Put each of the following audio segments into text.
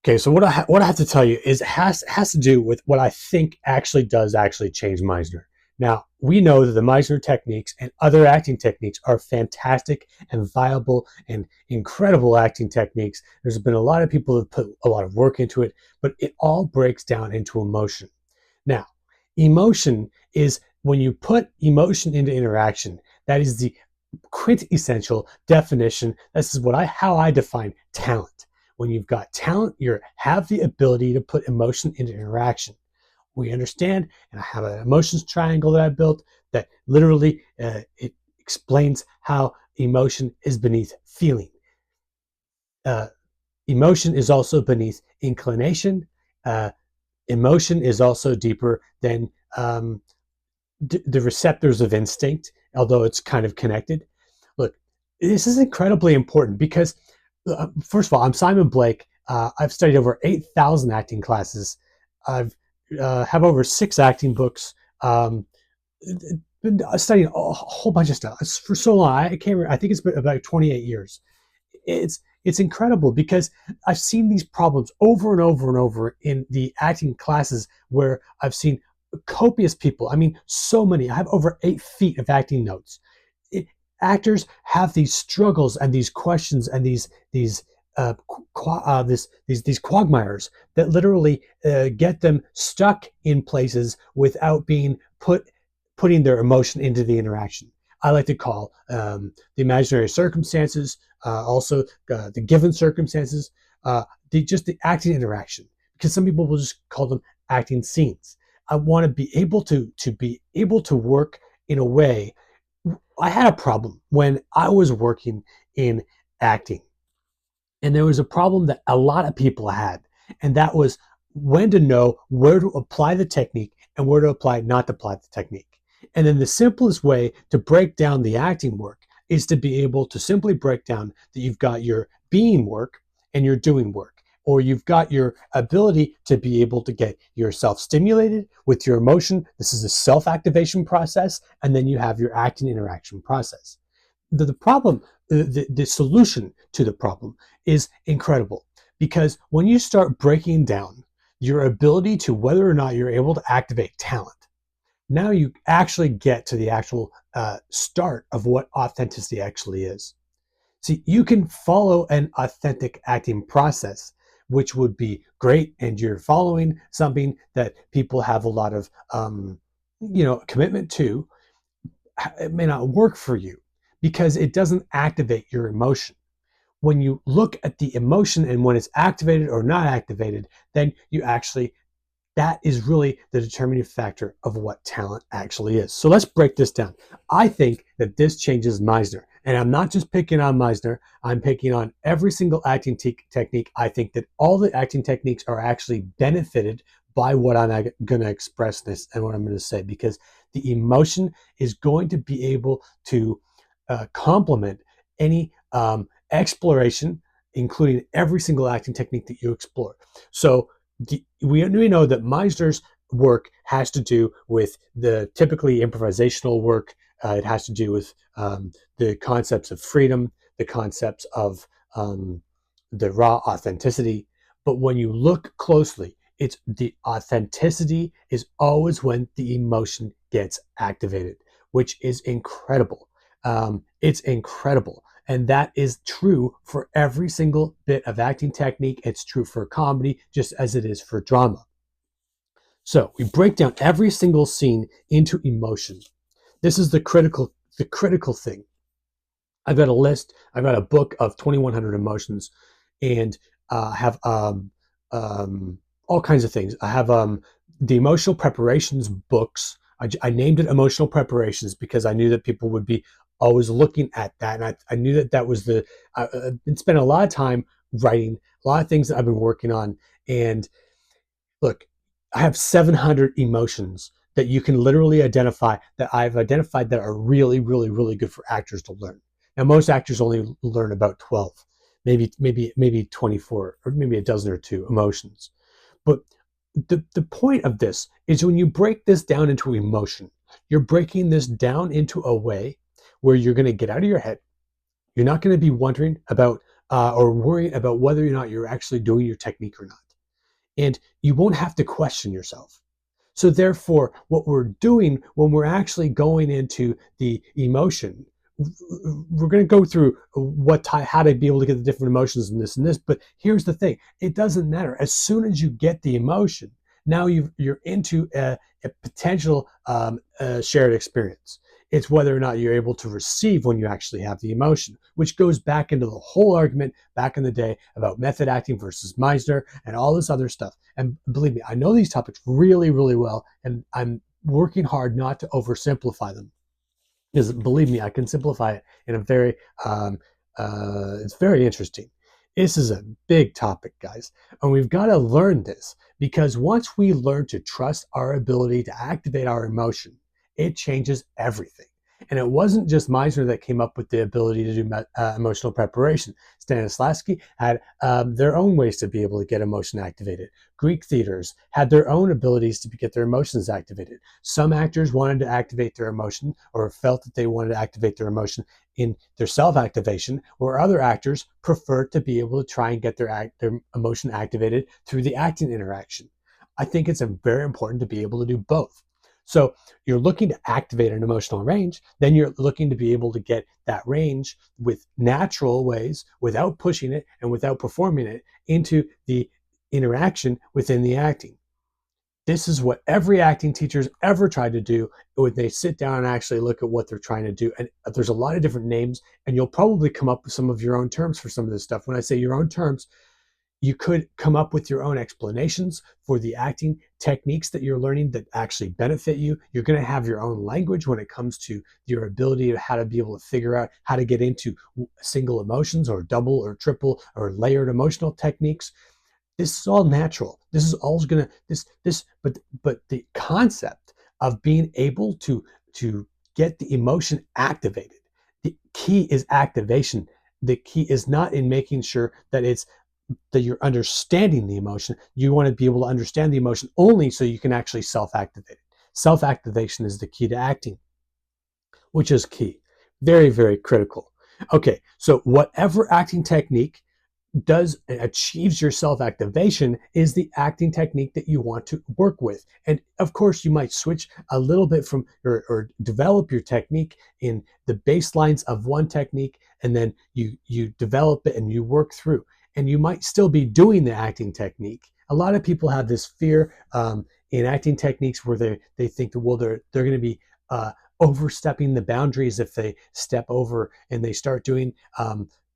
Okay, so what I have to tell you is it has to do with what I think actually change Meisner. Now we know that the Meisner techniques and other acting techniques are fantastic and viable and incredible acting techniques. There's been a lot of people that put a lot of work into it, but it all breaks down into emotion. Now, emotion is when you put emotion into interaction. That is the quintessential definition. This is what I how I define talent. When you've got talent, you have the ability to put emotion into interaction. We understand, and I have an emotions triangle that I built that literally it explains how emotion is beneath feeling. Uh, Emotion is also beneath inclination. Uh, Emotion is also deeper than the receptors of instinct, although it's kind of connected. Look, this is incredibly important because, first of all, I'm Simon Blake. I've studied over 8,000 acting classes. I've have over 6 acting books. Been studying a whole bunch of stuff for so long. I can't. Remember, I think it's been about 28 years. It's incredible because I've seen these problems over and over and over in the acting classes where I've seen copious people. I mean, so many. I have over 8 feet of acting notes. It, Actors have these struggles and these questions and these these quagmires that literally get them stuck in places without being putting their emotion into the interaction. I like to call the imaginary circumstances, also the given circumstances, just the acting interaction. Because some people will just call them acting scenes. I want to be able to work in a way. I had a problem when I was working in acting, and there was a problem that a lot of people had, and that was when to know where to apply the technique and where to apply not to apply the technique. And then the simplest way to break down the acting work is to be able to simply break down that you've got your being work and your doing work, or you've got your ability to be able to get yourself stimulated with your emotion. This is a self activation process, and then you have your acting interaction process. The problem, the solution to the problem is incredible because when you start breaking down your ability to whether or not you're able to activate talent, now you actually get to the actual start of what authenticity actually is. See, you can follow an authentic acting process, which would be great, and you're following something that people have a lot of, commitment to. It may not work for you because it doesn't activate your emotion. When you look at the emotion and when it's activated or not activated, then you actually that is really the determining factor of what talent actually is. So let's break this down. I think that this changes Meisner. And I'm not just picking on Meisner, I'm picking on every single acting technique. I think that all the acting techniques are actually benefited by what I'm going to express this and what I'm going to say, because the emotion is going to be able to complement any exploration, including every single acting technique that you explore. So we know that Meisner's work has to do with the typically improvisational work. It has to do with the concepts of freedom, the concepts of the raw authenticity. But when you look closely, it's the authenticity is always when the emotion gets activated, which is incredible. It's incredible. And that is true for every single bit of acting technique. It's true for comedy, just as it is for drama. So we break down every single scene into emotion. This is the critical thing. I've got a list. I've got a book of 2,100 emotions, and have all kinds of things. I have the emotional preparations books. I named it emotional preparations because I knew that people would be always looking at that, and I knew that that was the. I've been spending a lot of time writing a lot of things that I've been working on, and look, I have 700 emotions that you can literally identify that I've identified that are really, really, really good for actors to learn. Now, most actors only learn about 12, maybe 24, or maybe a dozen or two emotions. But the point of this is when you break this down into emotion, you're breaking this down into a way where you're going to get out of your head. You're not going to be wondering about or worrying about whether or not you're actually doing your technique or not. And you won't have to question yourself. So therefore, what we're doing when we're actually going into the emotion, we're going to go through how to be able to get the different emotions and this. But here's the thing: it doesn't matter. As soon as you get the emotion, now you're into a potential shared experience. It's whether or not you're able to receive when you actually have the emotion, which goes back into the whole argument back in the day about method acting versus Meisner and all this other stuff. And believe me, I know these topics really, really well, and I'm working hard not to oversimplify them. Because believe me, I can simplify it in a very, it's very interesting. This is a big topic, guys, and we've got to learn this because once we learn to trust our ability to activate our emotion, it changes everything. And it wasn't just Meisner that came up with the ability to do emotional preparation. Stanislavski had their own ways to be able to get emotion activated. Greek theaters had their own abilities to get their emotions activated. Some actors wanted to activate their emotion or felt that they wanted to activate their emotion in their self-activation, where other actors preferred to be able to try and get their emotion activated through the acting interaction. I think it's very important to be able to do both. So you're looking to activate an emotional range, then you're looking to be able to get that range with natural ways, without pushing it and without performing it, into the interaction within the acting. This is what every acting teacher's ever tried to do when they sit down and actually look at what they're trying to do. And there's a lot of different names, and you'll probably come up with some of your own terms for some of this stuff. When I say your own terms, you could come up with your own explanations for the acting techniques that you're learning that actually benefit you. You're going to have your own language when it comes to your ability to how to be able to figure out how to get into single emotions or double or triple or layered emotional techniques. This is all natural. This is all going to but the concept of being able to get the emotion activated. The key is activation. The key is not in making sure that you're understanding the emotion. You want to be able to understand the emotion only so you can actually self-activate it. Self-activation is the key to acting, which is key. Very, very critical. Okay, so whatever acting technique achieves your self-activation is the acting technique that you want to work with. And of course, you might switch a little bit from or develop your technique in the baselines of one technique, and then you develop it and you work through. And you might still be doing the acting technique. A lot of people have this fear in acting techniques where they think that, well, they're going to be overstepping the boundaries if they step over and they start doing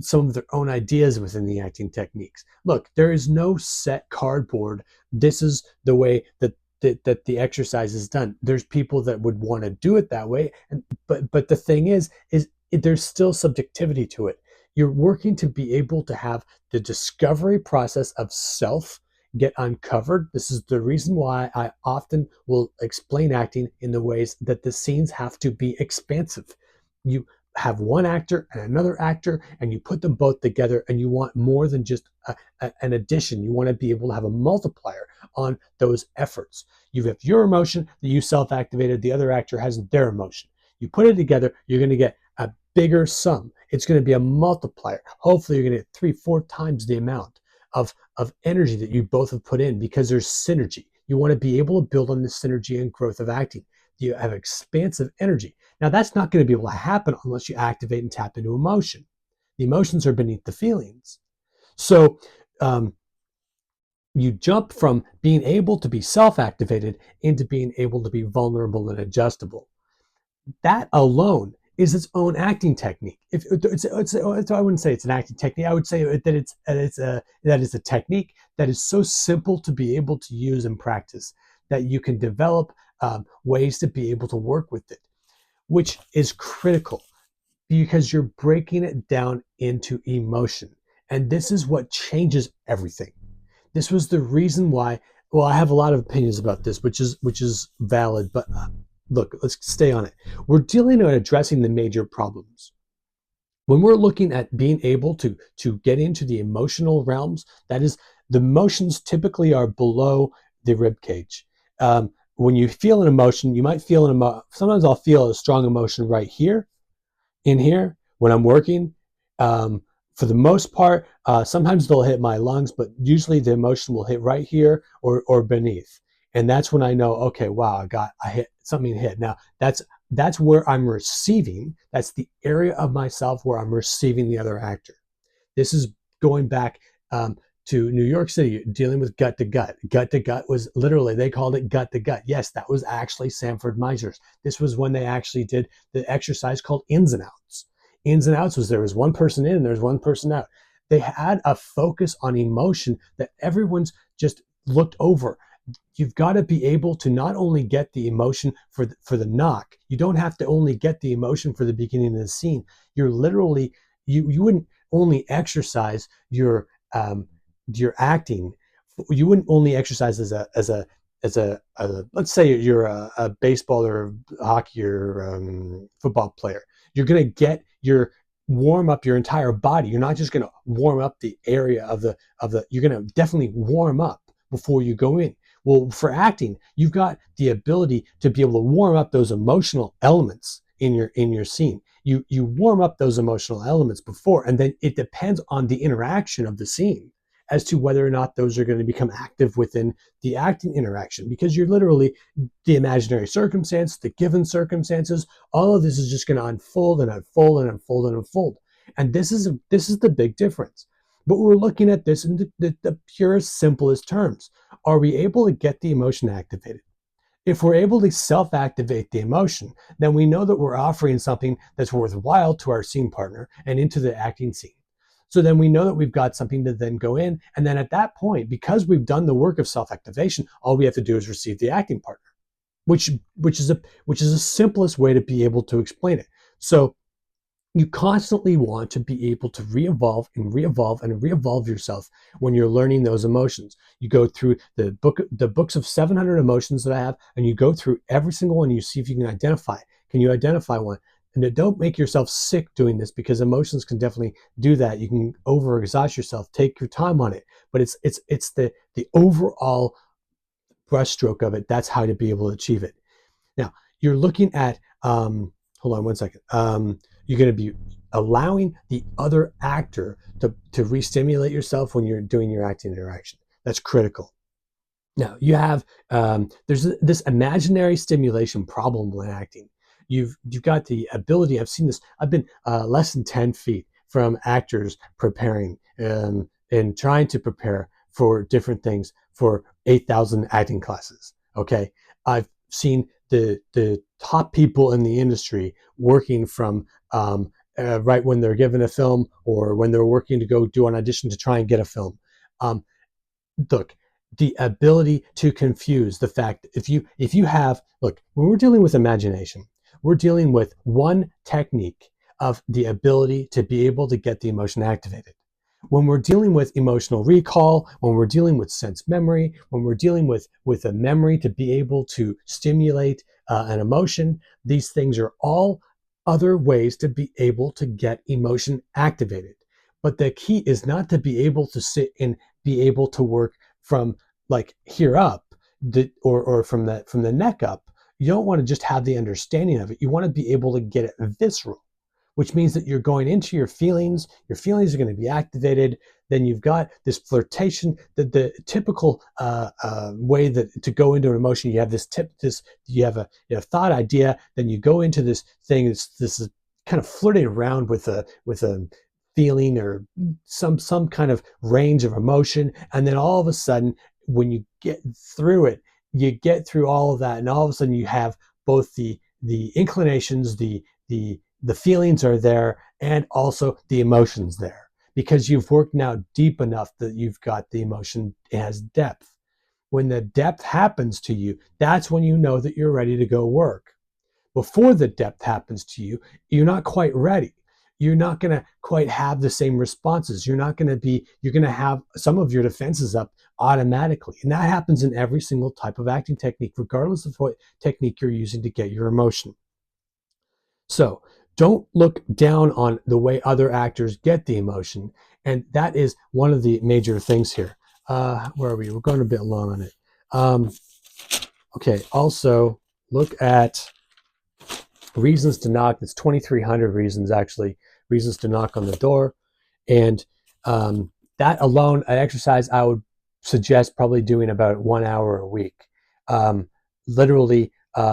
some of their own ideas within the acting techniques. Look, there is no set cardboard. This is the way that the exercise is done. There's people that would want to do it that way, but the thing is there's still subjectivity to it. You're working to be able to have the discovery process of self get uncovered. This is the reason why I often will explain acting in the ways that the scenes have to be expansive. You have one actor and another actor, and you put them both together, and you want more than just an addition. You want to be able to have a multiplier on those efforts. You have your emotion that you self-activated, the other actor has their emotion. You put it together, you're going to get a bigger sum. It's going to be a multiplier. Hopefully, you're going to get 3-4 times the amount of energy that you both have put in because there's synergy. You want to be able to build on the synergy and growth of acting. You have expansive energy. Now, that's not going to be able to happen unless you activate and tap into emotion. The emotions are beneath the feelings. So you jump from being able to be self-activated into being able to be vulnerable and adjustable. That alone is its own acting technique. If I wouldn't say it's an acting technique. I would say that it's a technique that is so simple to be able to use and practice that you can develop ways to be able to work with it, which is critical because you're breaking it down into emotion. And this is what changes everything. This was the reason why, well, I have a lot of opinions about this, which is valid, but look, let's stay on it. We're dealing with addressing the major problems. When we're looking at being able to get into the emotional realms, that is, the emotions typically are below the rib cage. When you feel an emotion, you might feel sometimes I'll feel a strong emotion right here, in here, when I'm working. For the most part, sometimes they'll hit my lungs, but usually the emotion will hit right here or beneath. And that's when I know, okay, wow, I hit something hit. Now that's where I'm receiving. That's the area of myself where I'm receiving the other actor. This is going back to New York City, dealing with gut to gut. Gut to gut was literally, they called it gut to gut. Yes, that was actually Sanford Meisner's. This was when they actually did the exercise called ins and outs. Ins and outs was there was one person in and there's one person out. They had a focus on emotion that everyone's just looked over. You've got to be able to not only get the emotion for the knock. You don't have to only get the emotion for the beginning of the scene. You're literally you wouldn't only exercise your acting. You wouldn't only exercise as a let's say you're a baseball or hockey or football player. You're going to get your warm up your entire body. You're not just going to warm up the area of the. You're going to definitely warm up before you go in. Well, for acting, you've got the ability to be able to warm up those emotional elements in your scene. You warm up those emotional elements before, and then it depends on the interaction of the scene as to whether or not those are going to become active within the acting interaction, because you're literally the imaginary circumstance, the given circumstances, all of this is just going to unfold and unfold and unfold and unfold. And this is the big difference. But we're looking at this in the purest, simplest terms. Are we able to get the emotion activated? If we're able to self-activate the emotion, then we know that we're offering something that's worthwhile to our scene partner and into the acting scene. So then we know that we've got something to then go in. And then at that point, because we've done the work of self-activation, all we have to do is receive the acting partner, which is the simplest way to be able to explain it. So you constantly want to be able to re-evolve and re-evolve and re-evolve yourself when you're learning those emotions. You go through the books of 700 emotions that I have, and you go through every single one. You see if you can identify. Can you identify one? And don't make yourself sick doing this, because emotions can definitely do that. You can overexhaust yourself. Take your time on it, but it's the overall brushstroke of it. That's how to be able to achieve it. Now, you're looking at, hold on one second. You're going to be allowing the other actor to re-stimulate yourself when you're doing your acting interaction. That's critical. Now, you have, there's this imaginary stimulation problem when acting. You've got the ability, I've seen this, I've been less than 10 feet from actors preparing and trying to prepare for different things for 8,000 acting classes. Okay. I've seen the top people in the industry working from right when they're given a film or when they're working to go do an audition to try and get a film. Um, Look, the ability to confuse the fact, if you have, look, when we're dealing with imagination, we're dealing with one technique of the ability to be able to get the emotion activated. When we're dealing with emotional recall, when we're dealing with sense memory, when we're dealing with a memory to be able to stimulate an emotion, these things are all other ways to be able to get emotion activated. But the key is not to be able to sit and be able to work from like here up, or from the neck up. You don't want to just have the understanding of it. You want to be able to get it visceral, which means that you're going into your feelings. Your feelings are going to be activated. Then you've got this flirtation, the typical way that to go into an emotion. You have you have a thought idea. Then you go into this thing. This is kind of flirting around with a feeling or some kind of range of emotion, and then all of a sudden, when you get through it, you get through all of that, and all of a sudden you have both the inclinations, the feelings are there, and also the emotions there, because you've worked now deep enough that you've got the emotion has depth. When the depth happens to you, that's when you know that you're ready to go work. Before the depth happens to you, you're not quite ready. You're not going to quite have the same responses. You're going to have some of your defenses up automatically. And that happens in every single type of acting technique, regardless of what technique you're using to get your emotion. So don't look down on the way other actors get the emotion. And that is one of the major things here. Where are we? We're going a bit long on it. Okay, also look at reasons to knock. It's 2,300 reasons, actually, reasons to knock on the door. And that alone, an exercise I would suggest probably doing about 1 hour a week. Um, Literally,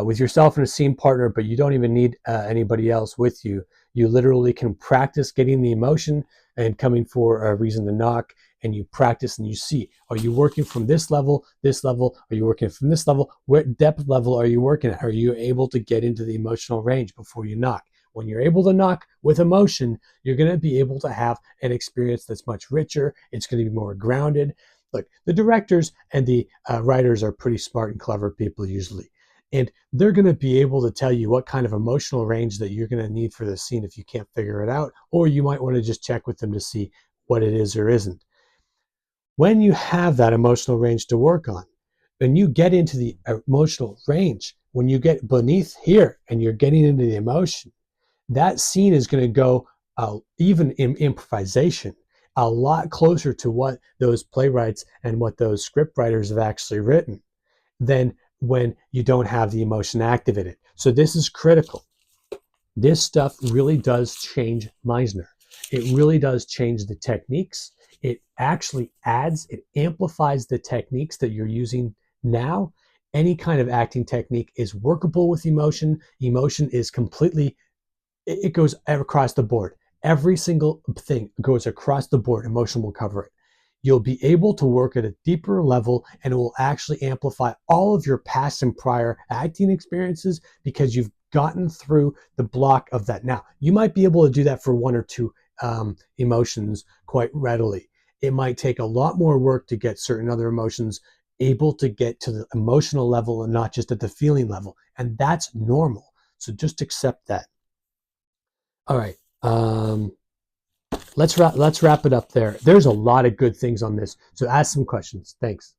with yourself and a scene partner, but you don't even need anybody else with you. You literally can practice getting the emotion and coming for a reason to knock, and you practice and you see, are you working from this level, this level? Are you working from this level? What depth level are you working at? Are you able to get into the emotional range before you knock? When you're able to knock with emotion, you're going to be able to have an experience that's much richer. It's going to be more grounded. Look, the directors and the writers are pretty smart and clever people usually. And they're going to be able to tell you what kind of emotional range that you're going to need for the scene if you can't figure it out, or you might want to just check with them to see what it is or isn't. When you have that emotional range to work on, when you get into the emotional range, when you get beneath here and you're getting into the emotion, that scene is going to go, even in improvisation, a lot closer to what those playwrights and what those script writers have actually written than when you don't have the emotion activated. So this is critical. This stuff really does change Meisner. It really does change the techniques. It actually adds, it amplifies the techniques that you're using now. Any kind of acting technique is workable with emotion. Emotion is completely, it goes across the board. Every single thing goes across the board. Emotion will cover it. You'll be able to work at a deeper level, and it will actually amplify all of your past and prior acting experiences because you've gotten through the block of that. Now, you might be able to do that for one or two emotions quite readily. It might take a lot more work to get certain other emotions able to get to the emotional level and not just at the feeling level. And that's normal. So just accept that. All right. Let's wrap it up there. There's a lot of good things on this. So ask some questions. Thanks.